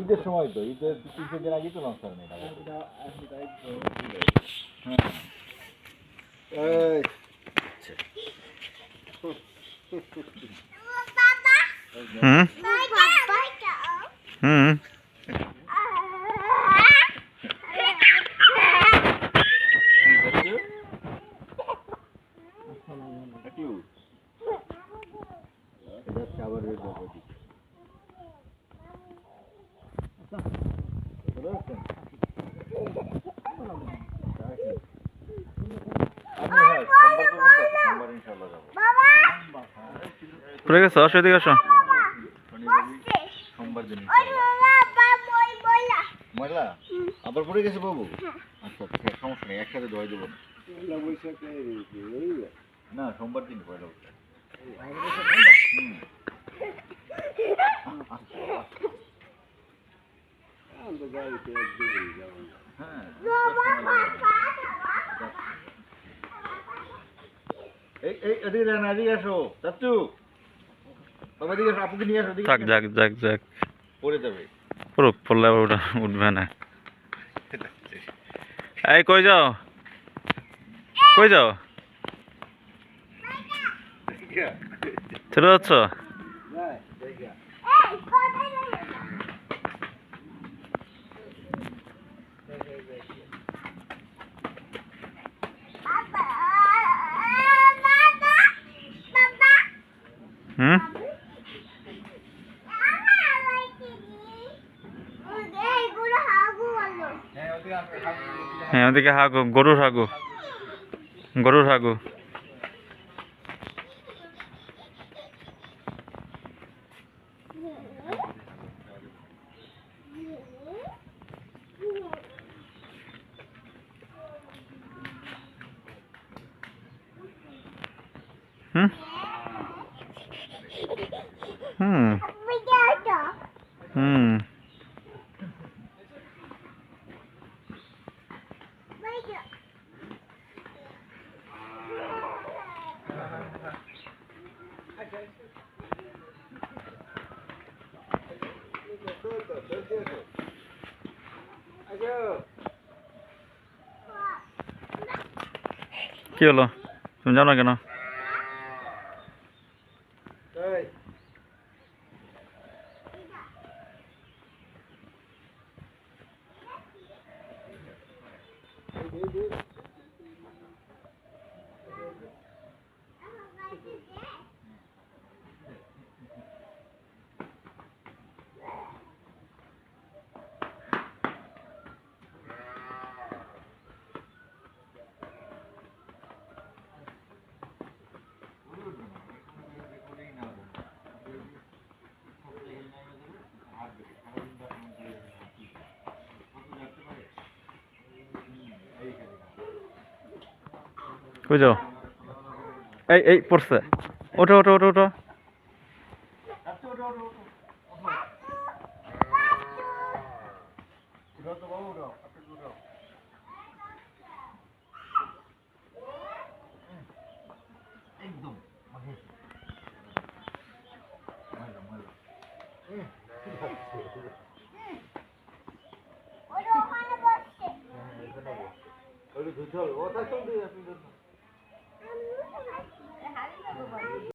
ঈদের সময় তো, ঈদের 3-4 দিন আগেই তো লঞ্চ করেন এটা। হুম হুম পড়ে গেছো, আসো এদিকে আসো। সোমবার দিন ময়লা আবার পড়ে গেছে বাবু। আচ্ছা আচ্ছা, সমস্যা নেই, একসাথে ধোয়াই দেবো না, সোমবার দিন পয়লা বৈশাখ। এদিকে আসো চাচ্চু, বাবা এদিকে আসো, আপুকে নিয়ে আসো। যাক যাক যাক যাক, পড়ে যাবে। পড়ুক, পড়লে আবার ওটা উঠবে না। এই কই যাও, কই যাও, চলে যাচ্ছ? হুম হ্যাঁ, ওদিকে হাগু, গরুর হাগু, গরুর হাগু। হুম হুম হুম কি হলো, তুমি জানো কেন? কই যাও? এই এই পড়ছে, ওঠো ওঠো ওঠো ওঠো। একদম